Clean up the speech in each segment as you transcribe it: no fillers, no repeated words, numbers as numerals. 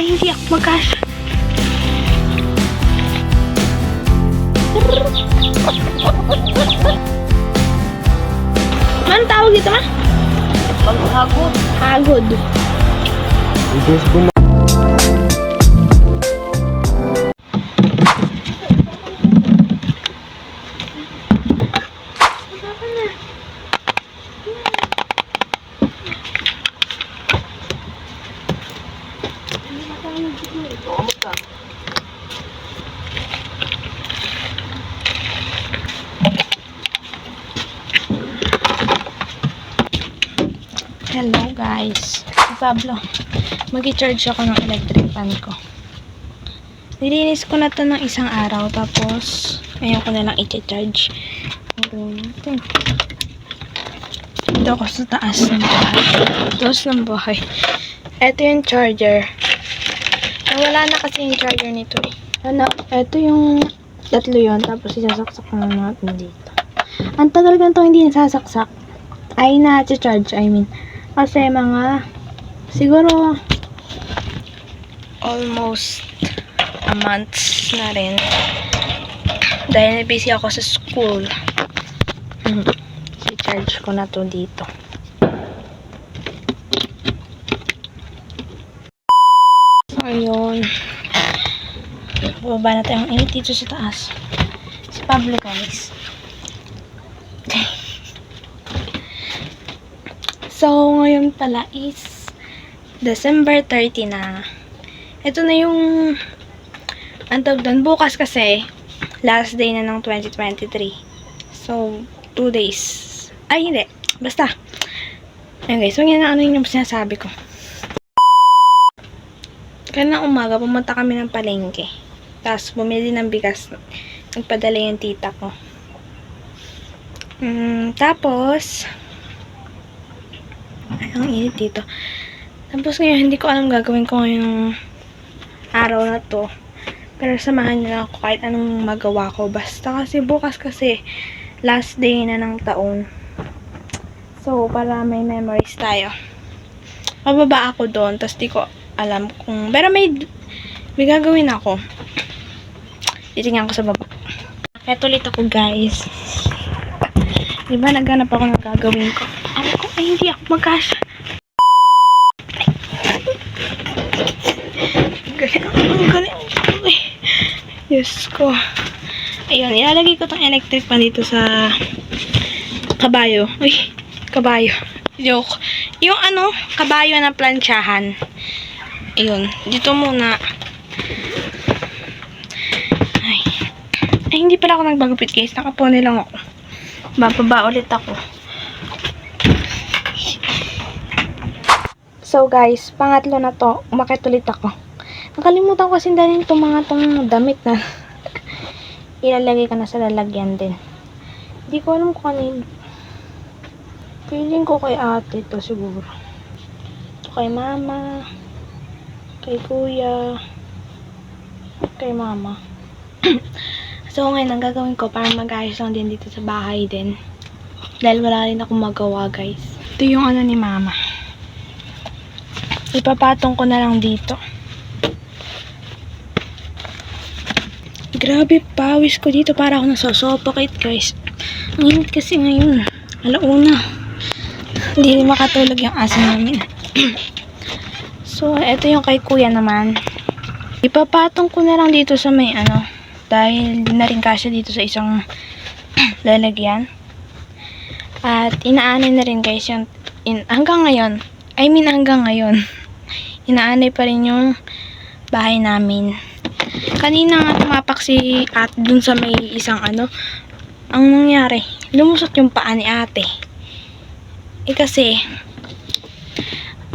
Ay, hindi ako magkasya. Anong tawag dito, ma? Paghagod. Hagod. Hello guys, si Pablo. Mag-i-charge ako ng electric fan ko. Nilinis ko na to ng isang araw, tapos ngayon ko na lang i-charge. Dito ako sa taas ng bahay. Taas ng bahay. Ito yung charger. Nawala na kasi yung charger nito eh. Ito yung tatlo yun, tapos isasaksak na natin dito. Ang tagal ganito hindi nasasaksak. Ay na-charge, I mean. Kasi mga, siguro, almost a month na rin. Dahil busy ako sa school. I-charge ko na to dito. So, ayun. Bababa na tayong init dito sa taas. Si Pablo, guys. So, ngayon pala is December 30 na. Ito na yung antog doon. Bukas kasi, last day na ng 2023. So, 2 days. Ay, hindi. Basta. Ayun guys, so yan na ano yung sinasabi ko. Kanina umaga, pumunta kami ng palengke. Tapos, bumili ng bigas. Nagpadala yung tita ko. Tapos, ay, ang init dito. Tapos ngayon, hindi ko alam gagawin ko ngayong araw na to. Pero samahan niyo lang ako kahit anong magawa ko. Basta kasi bukas kasi last day na ng taon. So, para may memories tayo. Mababa ako doon. Tapos di ko alam kung... Pero may gagawin ako. Titingnan ko sa baba. Eto ulit ako, guys. Diba, naghanap ako ng gagawin ko. Ano ko? Ay, hindi ako magkasya. Ang galing. Diyos ko. Ayun, ilalagay ko tong electric pan dito sa kabayo. Uy, kabayo. Joke. Yung ano, kabayo na plansyahan. Ayun, dito muna. Ay, hindi pala ako nagbagupit, guys. Nakapone lang ako. Bababa ulit ako. So guys, pangatlo na to, umakit ulit ako. Nakalimutan ko kasi dalhin itong mga damit na ilalagay ka na sa lalagyan din. Hindi ko alam kung ano. Feeling ko kay ate to siguro. Ito kay mama, kay kuya, kay mama. So ngayon, ang gagawin ko para mag-ayos lang din dito sa bahay din. Dahil wala rin akong magawa, guys. Ito yung ano ni mama. Ipapatong ko na lang dito. Grabe, pawis ko dito para ako nasosuffocate, guys. Ang init kasi ngayon. Alauna. Hindi rin makatulog yung aso namin. So, ito yung kay kuya naman. Ipapatong ko na lang dito sa may ano. Dahil di na rin kasya dito sa isang lalagyan. At inaanay na rin, guys, yung hanggang ngayon. Hanggang ngayon. Inaanay pa rin yung bahay namin. Kanina nga tumapak si ate dun sa may isang ano. Ang nangyari, lumusot yung paa ni ate. Kasi,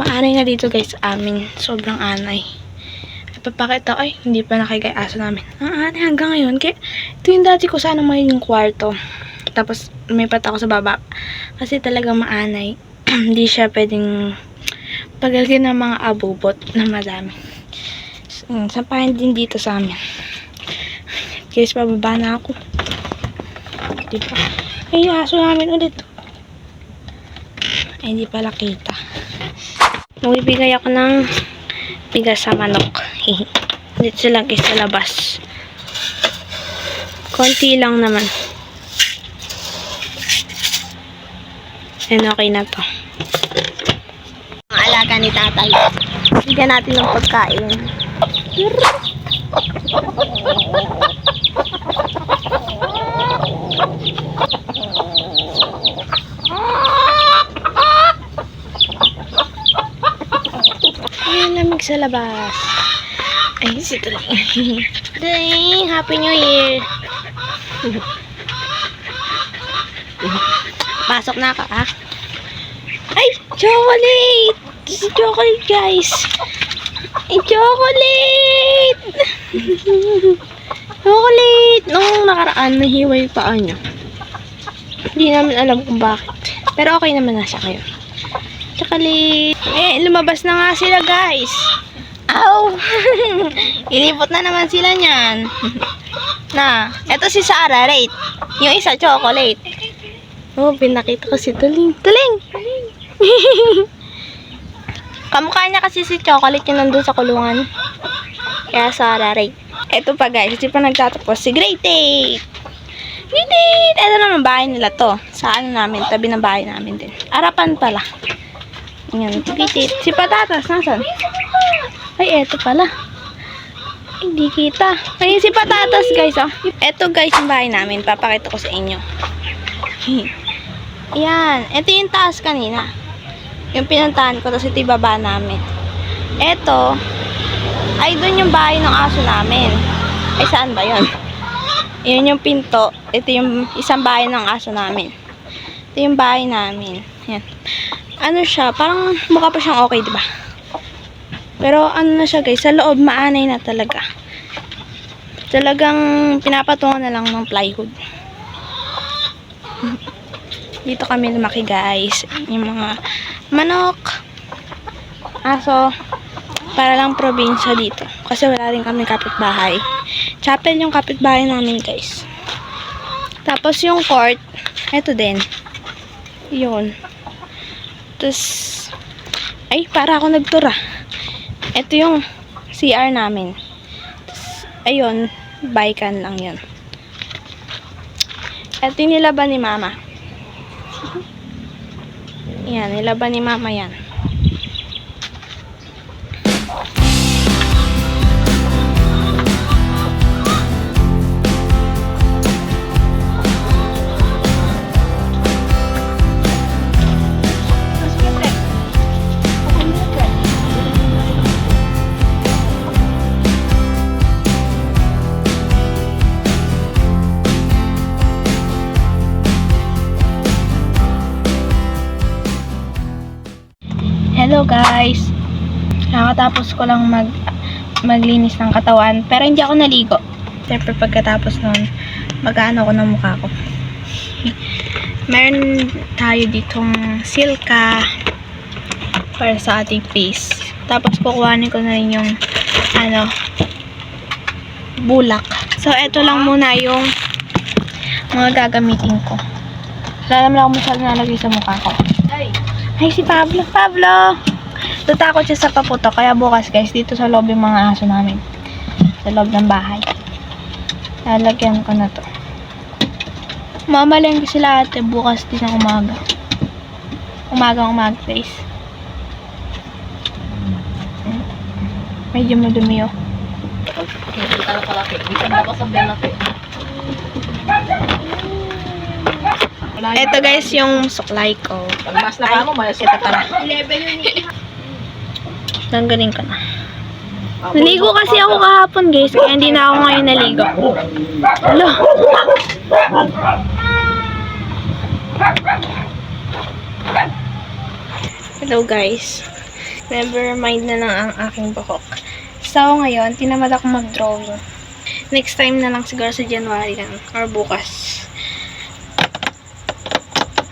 maanay na dito, guys, amin. Sobrang anay. Ipapakita, ay, hindi pa nakikay aso namin. Ang anay hanggang ngayon. Kaya, ito yung dati ko sana may yung kwarto. Tapos, lumipat ako sa baba. Kasi talaga maanay. Hindi siya pwedeng pagalagyan ng mga abubot na madami. Sampahin din dito sa amin. Guys, pababa na ako. Diba? Ay, aso namin ulit. Ay, hindi pala kita. Magbibigay ako ng bigas sa manok. Dito sila guys sa labas. Konti lang naman. And okay na to. Ang alaga ni tatay. Bigyan natin ng pagkain. Ayan, lamig sa labas. Ay, si Tuling. Tuling, Happy New Year. Pasok na ka, ah. Ay, chocolate! Si chocolate, guys. Ay, chocolate! Chocolate! Nung nakaraan, nahiwa yung paa niya. Hindi namin alam kung bakit. Pero okay naman na siya ngayon. Chocolate! Eh, lumabas na nga sila, guys. Ow! Ilipot na naman sila niyan. Na, eto si Sarah, right? Yung isa, chocolate. Oh, pinakita ko si Tuling. Tuling! Kamukha niya kasi si Chocolate yung nandun sa kulungan. Kaya Sarah, right? Eto pa guys, hindi pa nagtatapos si Great Tate. Great Tate! Eto naman bahay nila to. Sa ano namin, tabi ng bahay namin din. Arapan pala. Yan, Great Tate. Si Patatas, nasan? Ay, eto pala. Hindi kita. Ay, si Patatas guys, oh. Eto guys yung bahay namin. Papakita ko sa inyo. Yan. Ito yung taas kanina. Yung pinuntahan ko. Tapos ito yung baba namin. Ito. Ay, doon yung bahay ng aso namin. Ay, saan ba yun? Yun yung pinto. Ito yung isang bahay ng aso namin. Ito yung bahay namin. Yan. Ano siya? Parang mukha pa siyang okay, diba? Pero ano na siya guys. Sa loob, maanay na talaga. Talagang pinapatungan na lang ng plywood. Dito kami lumaki guys. Yung mga manok, aso, para lang probinsya dito. Kasi wala rin kami kapitbahay. Chapel yung kapitbahay namin guys. Tapos yung court, eto din. Yun. Tapos, ay, para ako nagtura. Eto yung CR namin. Tapos, ayun, baikan lang yun. Eto yung nilaban ni mama. Yan, nilaban ni mama yan. Hello guys. Nakatapos ko lang maglinis ng katawan, pero hindi ako naligo. Siyempre pagkatapos nun, mag-ano ko ng mukha ko. Meron tayo ditong silka para sa ating face. Tapos kukuhanin ko na rin yung bulak. So ito lang muna yung mga gagamitin ko. Wala naman ako masyado nalagay sa mukha ko. Ay, si Pablo. Pablo! Tatakot siya sa paputok. Kaya bukas, guys, dito sa loob yung mga aso namin. Sa loob ng bahay. Lalagyan ko na to. Mamalengke sila ate bukas din ng umaga. Umaga, guys. Medyo madumi, oh. Ito guys yung suklay ko. Mas na mo, mas Ito pala. Tanggalin ko na. Naligo kasi ako kahapon guys, kaya hindi na ako ngayon naligo. Hello. Hello guys. Never mind na lang ang aking buhok. So ngayon, tinamad ako mag-drawing. Next time na lang siguro sa January lang or bukas.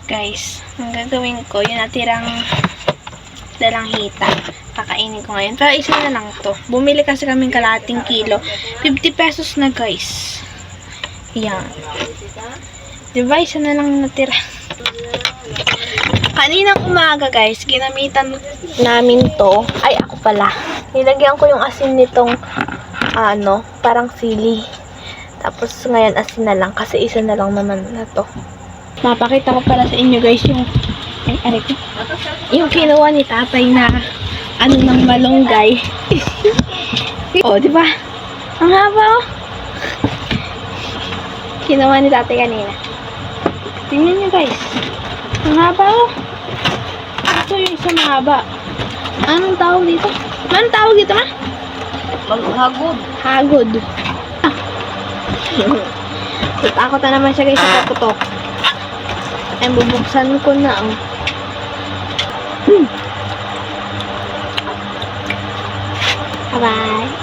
Guys, ang gagawin ko, yung natirang dalang hita. Kakainin ko ngayon. Pero isa na lang to. Bumili kasi kaming kalating kilo. 50 pesos na guys. Yan. Diba, isa na lang natira. Kaninang umaga guys, ginamitan namin to. Ay, ako pala. Nilagyan ko yung asin nitong, parang sili. Tapos ngayon asin na lang kasi isa na lang naman na to. Mapakita ko pala sa inyo guys yung, yung kinuha ni tatay na, ng malunggay. Oh, di ba? Ang haba oh. Kinuha ni tatay kanina. Tingnan nyo guys. Ang haba oh. Ito yung isa mahaba. Anong tawag dito? Anong tawag dito ma? Maghagod. Hagod. Ah. Takot na naman siya guys sa putok. Ay, bubuksan ko na oh. Bye-bye.